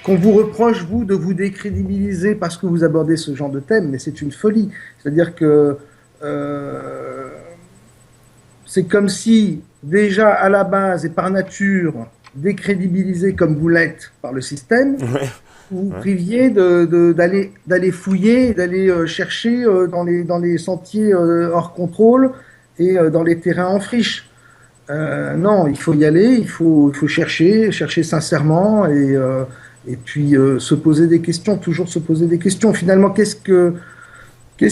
qu'on vous reproche, vous, de vous décrédibiliser parce que vous abordez ce genre de thème, mais c'est une folie. C'est-à-dire que euh, c'est comme si, déjà à la base et par nature, décrédibilisé comme vous l'êtes par le système, Ouais, vous ouais. priviez d'aller fouiller, d'aller chercher dans les sentiers hors contrôle et dans les terrains en friche. Non, il faut y aller, il faut chercher sincèrement et puis se poser des questions, toujours se poser des questions. Finalement, qu'est-ce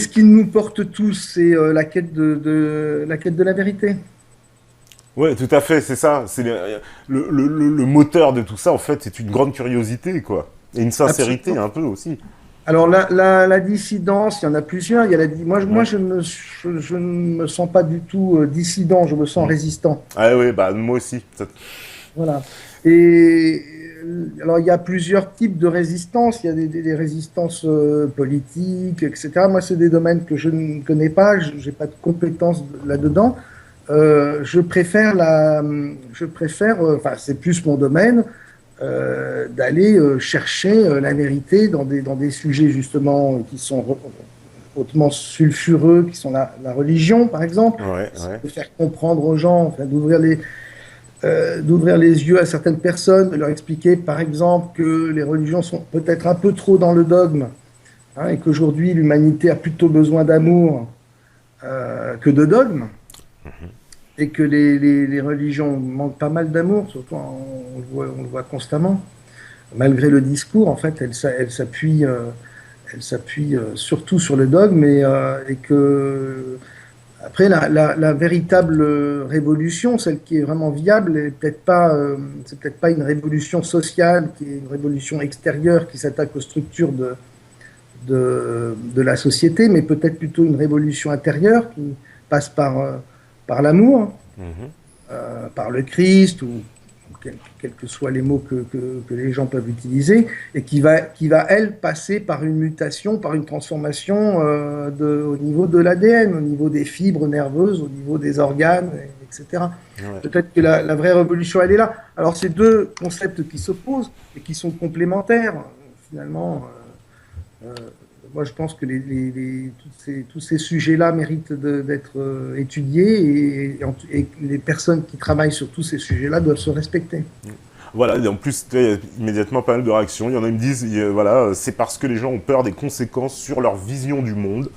qui nous porte tous? C'est la quête de la vérité. Ouais, tout à fait, c'est ça. C'est le moteur de tout ça, en fait, c'est une grande curiosité, quoi. Et une sincérité, Absolument. un peu aussi. Alors la dissidence, il y en a plusieurs. Il y a moi, Ouais. je ne me sens pas du tout dissident, je me sens Mm. résistant. Ah ouais, bah moi aussi. Voilà. Et alors, il y a plusieurs types de résistance. Il y a des résistances politiques, etc. Moi, c'est des domaines que je ne connais pas. Je n'ai pas de compétences là-dedans. Je préfère, enfin, c'est plus mon domaine, d'aller chercher la vérité dans des sujets justement qui sont hautement sulfureux, qui sont la religion, par exemple. Ouais, ouais. De faire comprendre aux gens, enfin, d'ouvrir les yeux à certaines personnes, de leur expliquer, par exemple, que les religions sont peut-être un peu trop dans le dogme, hein, et qu'aujourd'hui, l'humanité a plutôt besoin d'amour que de dogme, et que les religions manquent pas mal d'amour, surtout on le voit constamment. Malgré le discours, en fait, elle s'appuie surtout sur le dogme et que après, la véritable révolution, celle qui est vraiment viable, c'est peut-être pas une révolution sociale, qui est une révolution extérieure qui s'attaque aux structures de la société, mais peut-être plutôt une révolution intérieure qui passe par l'amour, Mhm. par le Christ, ou quels que soient les mots que les gens peuvent utiliser, et qui va, elle, passer par une mutation, par une transformation au niveau de l'ADN, au niveau des fibres nerveuses, au niveau des organes, etc. Ouais. Peut-être que la vraie révolution, elle est là. Alors, c'est deux concepts qui s'opposent et qui sont complémentaires, finalement. Euh, moi, je pense que tous ces sujets-là méritent d'être étudiés et les personnes qui travaillent sur tous ces sujets-là doivent se respecter. Voilà, et en plus, tu vois, il y a immédiatement pas mal de réactions. Il y en a qui me disent, voilà, c'est parce que les gens ont peur des conséquences sur leur vision du monde.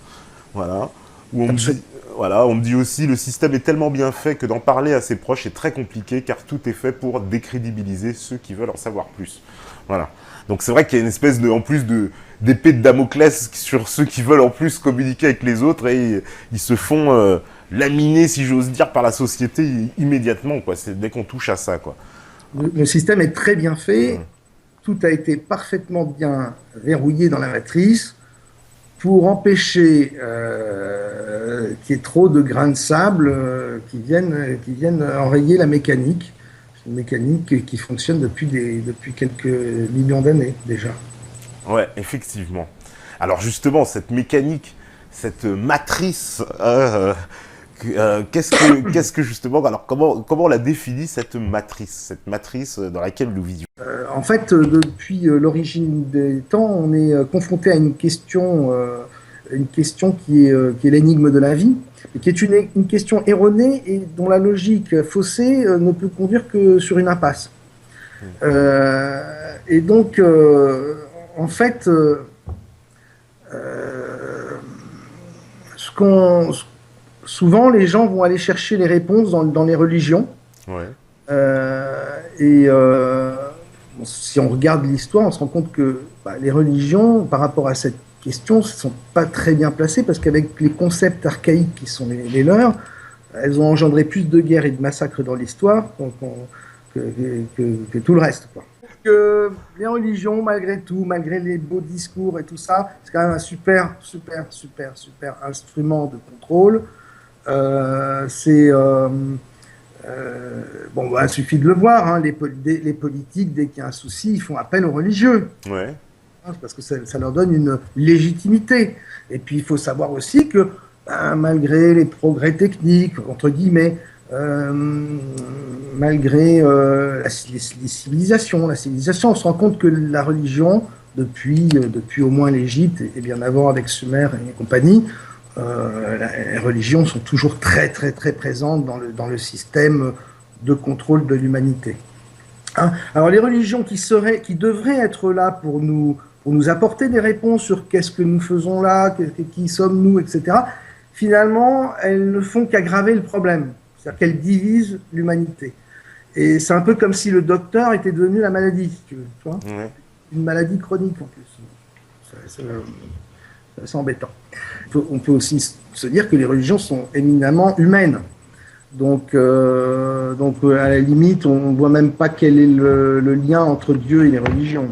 Voilà. Où on me dit, Absolument. voilà, on me dit aussi, le système est tellement bien fait que d'en parler à ses proches est très compliqué car tout est fait pour décrédibiliser ceux qui veulent en savoir plus. Voilà. Donc c'est vrai qu'il y a une espèce de, en plus d'épée de Damoclès sur ceux qui veulent en plus communiquer avec les autres et ils se font laminer, si j'ose dire, par la société immédiatement, quoi. C'est dès qu'on touche à ça, quoi. Le système est très bien Hum. fait. Tout a été parfaitement bien verrouillé dans la matrice pour empêcher qu'il y ait trop de grains de sable qui viennent enrayer la mécanique. C'est une mécanique qui fonctionne depuis quelques millions d'années déjà. Ouais, effectivement. Alors justement, cette mécanique, cette matrice, qu'est-ce que justement, alors comment on la définit cette matrice dans laquelle nous vivons. En fait, depuis l'origine des temps, on est confronté à une question qui est l'énigme de la vie, et qui est une question erronée et dont la logique faussée ne peut conduire que sur une impasse. Et donc, en fait, ce qu'on, souvent les gens vont aller chercher les réponses dans les religions. Ouais. Et si on regarde l'histoire, on se rend compte que les religions, par rapport à cette question, ne sont pas très bien placées parce qu'avec les concepts archaïques qui sont les leurs, elles ont engendré plus de guerres et de massacres dans l'histoire que tout le reste, quoi. Que les religions, malgré tout, malgré les beaux discours et tout ça, c'est quand même un super instrument de contrôle. C'est bon, bah, il suffit de le voir, hein, les politiques, dès qu'il y a un souci, ils font appel aux religieux, Ouais. hein, parce que ça leur donne une légitimité. Et puis, il faut savoir aussi que, ben, malgré les progrès techniques, entre guillemets, malgré les civilisations. La civilisation, on se rend compte que la religion, depuis au moins l'Égypte, et bien avant avec Sumer et compagnie, les religions sont toujours très, très, très présentes dans le système de contrôle de l'humanité. Hein. Alors les religions qui devraient être là pour nous apporter des réponses sur qu'est-ce que nous faisons là, qui sommes-nous, etc., finalement, elles ne font qu'aggraver le problème. C'est-à-dire qu'elles divisent l'humanité. Et c'est un peu comme si le docteur était devenu la maladie, si tu veux, tu vois, une maladie chronique en plus. C'est embêtant. On peut aussi se dire que les religions sont éminemment humaines. Donc, à la limite, on ne voit même pas quel est le lien entre Dieu et les religions.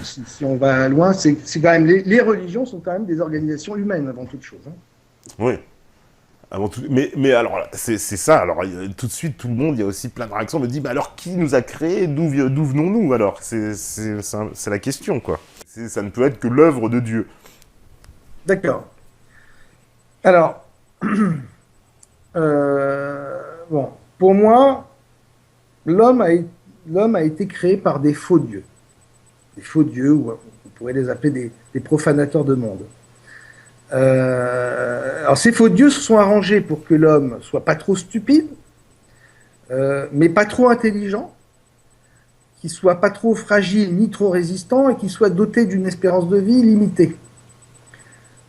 Si on va loin, c'est quand même les religions sont quand même des organisations humaines avant toute chose. Hein. Oui. Avant tout, mais alors, c'est ça. Alors, tout de suite, tout le monde, il y a aussi plein de réactions. On me dit, bah alors, qui nous a créés? D'où venons-nous alors? C'est la question, quoi. Ça ne peut être que l'œuvre de Dieu. D'accord. Alors, bon, pour moi, l'homme a été créé par des faux dieux. Des faux dieux, ou on pourrait les appeler des profanateurs de monde. Alors ces faux dieux se sont arrangés pour que l'homme soit pas trop stupide, mais pas trop intelligent, qu'il soit pas trop fragile ni trop résistant et qu'il soit doté d'une espérance de vie limitée.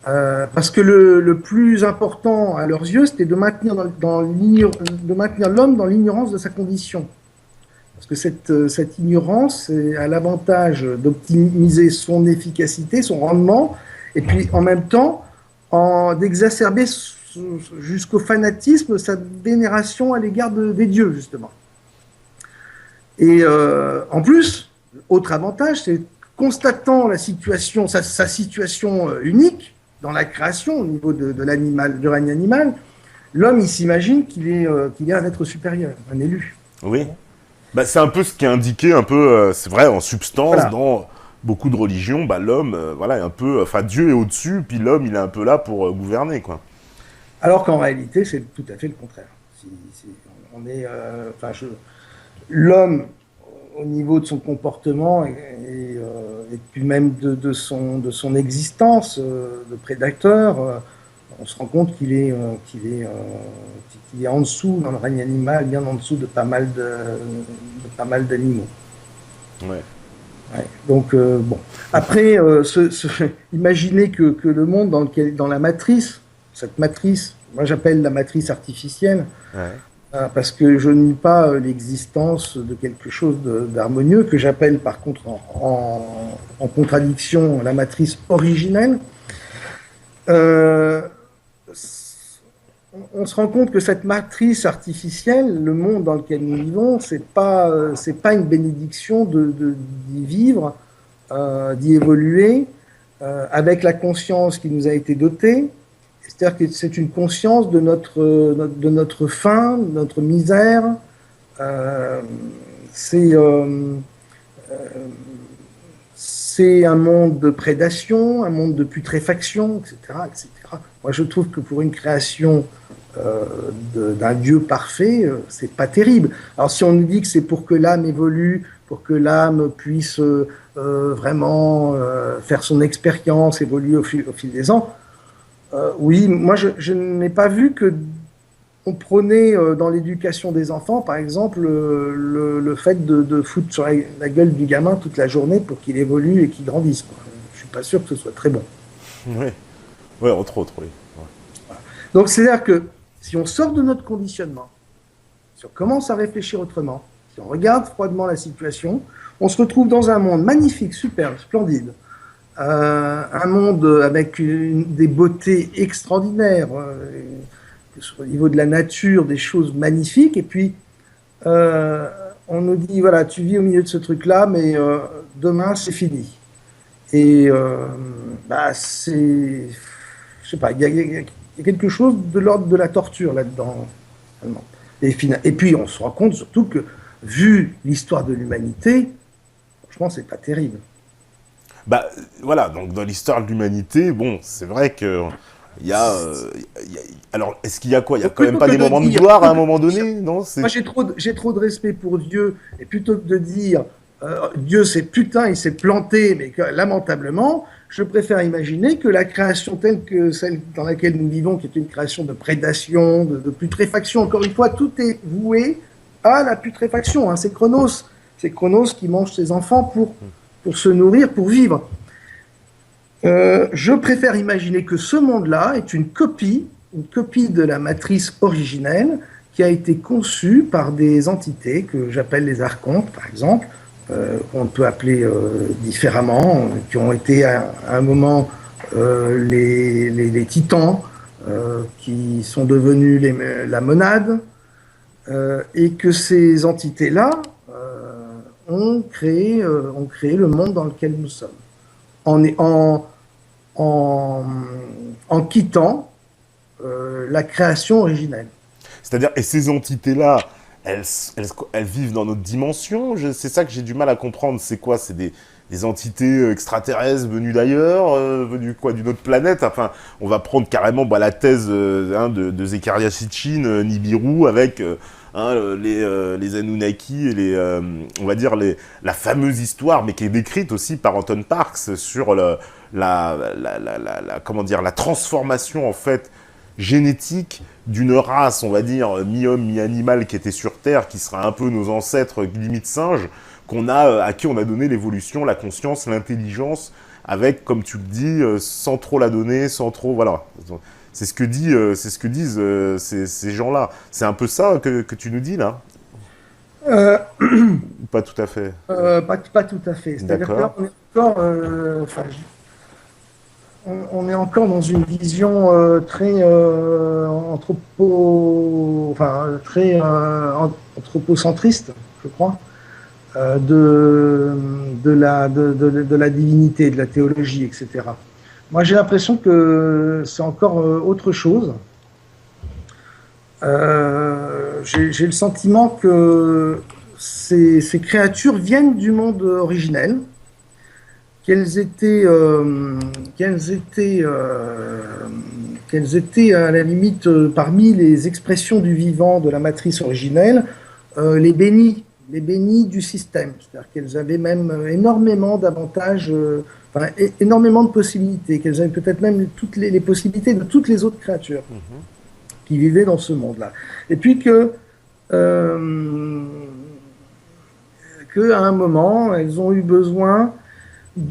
Parce que le plus important à leurs yeux, c'était de maintenir l'homme dans l'ignorance de sa condition. Parce que cette ignorance a l'avantage d'optimiser son efficacité, son rendement, et puis en même temps, d'exacerber jusqu'au fanatisme sa vénération à l'égard des dieux, justement. Et en plus, autre avantage, c'est constatant la situation, sa situation unique dans la création au niveau de l'animal, du règne animal, l'homme, il s'imagine qu'il est un être supérieur, un élu. Oui. Bah, c'est un peu ce qui est indiqué, un peu, c'est vrai, en substance, Voilà. dans beaucoup de religions, bah, l'homme, voilà, est un peu, enfin, Dieu est au-dessus, puis l'homme, il est un peu là pour gouverner, quoi. Alors qu'en réalité, c'est tout à fait le contraire. On est, l'homme, au niveau de son comportement et puis même de son existence de prédateur, on se rend compte qu'il est en dessous dans le règne animal, bien en dessous de pas mal d'animaux. Ouais. Ouais. Donc bon. Après, imaginez que le monde dans la matrice, cette matrice, moi j'appelle la matrice artificielle, Ouais. parce que je nie pas l'existence de quelque chose d'harmonieux, que j'appelle par contre en contradiction la matrice originelle. Euh, on se rend compte que cette matrice artificielle, le monde dans lequel nous vivons, c'est pas une bénédiction d'y vivre, d'y évoluer, avec la conscience qui nous a été dotée. C'est-à-dire que c'est une conscience de notre faim, de notre misère. C'est un monde de prédation, un monde de putréfaction, etc., etc. Moi, je trouve que pour une création d'un Dieu parfait, c'est pas terrible. Alors, si on nous dit que c'est pour que l'âme évolue, pour que l'âme puisse vraiment faire son expérience, évoluer au fil des ans, oui, moi, je n'ai pas vu que on prônait dans l'éducation des enfants, par exemple, le fait de foutre sur la gueule du gamin toute la journée pour qu'il évolue et qu'il grandisse, quoi. Je suis pas sûr que ce soit très bon. Oui. Ouais, entre autres, oui. Ouais. Donc, c'est-à-dire que si on sort de notre conditionnement, si on commence à réfléchir autrement, si on regarde froidement la situation, on se retrouve dans un monde magnifique, superbe, splendide, un monde avec des beautés extraordinaires, au niveau de la nature, des choses magnifiques, et puis on nous dit, voilà, tu vis au milieu de ce truc-là, mais demain, c'est fini. Et c'est... Je sais pas, il y a quelque chose de l'ordre de la torture là-dedans. Et puis, on se rend compte surtout que, vu l'histoire de l'humanité, franchement, c'est pas terrible. Bah, voilà, donc dans l'histoire de l'humanité, bon, c'est vrai que Il y a, alors, est-ce qu'il y a quoi? Il y a Donc, quand même plutôt pas que des de moments de dire, gloire à un moment donné, non? moi j'ai trop de respect pour Dieu, et plutôt que de dire Dieu c'est putain, il s'est planté, mais que, lamentablement, je préfère imaginer que la création telle que celle dans laquelle nous vivons, qui est une création de prédation, de putréfaction, encore une fois, tout est voué à la putréfaction. Hein. C'est Chronos qui mange ses enfants pour se nourrir, pour vivre. Je préfère imaginer que ce monde-là est une copie de la matrice originelle qui a été conçue par des entités que j'appelle les archontes, par exemple, on peut appeler différemment, qui ont été à un moment les titans, qui sont devenus la monade, et que ces entités-là ont créé le monde dans lequel nous sommes. En quittant la création originelle. C'est-à-dire, et ces entités-là, elles vivent dans notre dimension. C'est ça que j'ai du mal à comprendre. C'est quoi? C'est des entités extraterrestres venues d'ailleurs, venues quoi, d'une autre planète. Enfin, on va prendre carrément la thèse de Zecharia Sitchin, Nibiru, avec les Anunnaki et on va dire la fameuse histoire, mais qui est décrite aussi par Anton Parks sur comment dire, la transformation en fait génétique d'une race, on va dire, mi-homme, mi-animal qui était sur Terre, qui sera un peu nos ancêtres limite singes, à qui on a donné l'évolution, la conscience, l'intelligence, avec, comme tu le dis, sans trop la donner, sans trop, voilà. C'est ce que disent ces gens-là. C'est un peu ça que tu nous dis, là? Pas tout à fait. Pas tout à fait. C'est-à-dire que là, on est encore dans une vision très anthropocentriste, je crois, de la divinité, de la théologie, etc. Moi, j'ai l'impression que c'est encore autre chose. J'ai le sentiment que ces créatures viennent du monde originel, qu'elles étaient à la limite parmi les expressions du vivant de la matrice originelle, les bénies du système. C'est-à-dire qu'elles avaient même énormément d'avantages, énormément de possibilités, qu'elles avaient peut-être même toutes les possibilités de toutes les autres créatures qui vivaient dans ce monde-là. Et puis qu'à un moment, elles ont eu besoin à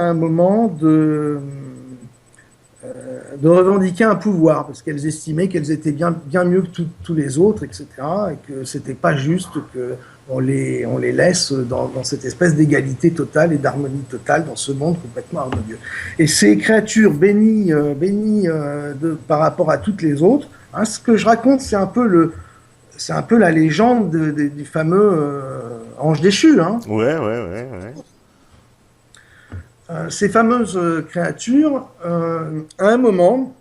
un moment de revendiquer un pouvoir, parce qu'elles estimaient qu'elles étaient bien mieux que tous les autres, etc., et que c'était pas juste qu'on les laisse dans cette espèce d'égalité totale et d'harmonie totale dans ce monde complètement harmonieux. Et ces créatures bénies par rapport à toutes les autres, hein, ce que je raconte, c'est un peu la légende du fameux ange déchu. Hein. Ouais. Ces fameuses créatures, à un moment,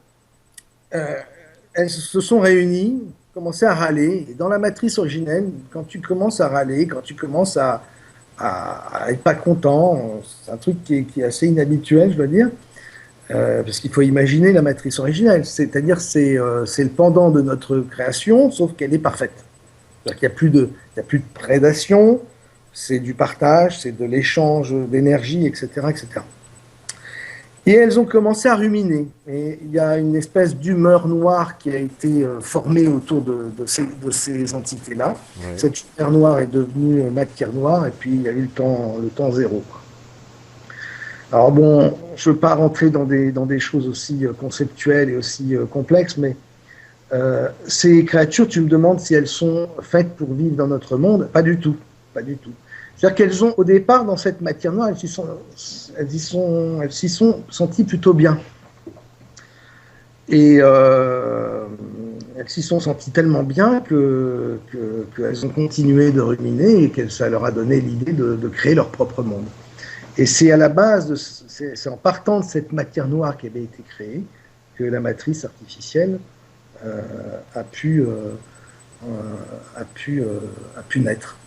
elles se sont réunies, commençaient à râler. Et dans la matrice originelle, quand tu commences à râler, quand tu commences à être pas content, c'est un truc qui est assez inhabituel, je dois dire, parce qu'il faut imaginer la matrice originelle, c'est-à-dire c'est le pendant de notre création, sauf qu'elle est parfaite. C'est-à-dire qu'il n'y a plus de prédation, c'est du partage, c'est de l'échange d'énergie, etc., etc. Et elles ont commencé à ruminer. Et il y a une espèce d'humeur noire qui a été formée autour de ces entités-là. Ouais. Cette humeur noire est devenue matière noire, et puis il y a eu le temps zéro. Alors bon, je ne veux pas rentrer dans des choses aussi conceptuelles et aussi complexes, mais ces créatures, tu me demandes si elles sont faites pour vivre dans notre monde? Pas du tout. C'est-à-dire qu'elles ont, au départ, dans cette matière noire, elles s'y sont senties plutôt bien. Et elles s'y sont senties tellement bien qu'elles ont continué de ruminer et que ça leur a donné l'idée de créer leur propre monde. Et c'est à la base, c'est en partant de cette matière noire qui avait été créée que la matrice artificielle a pu naître.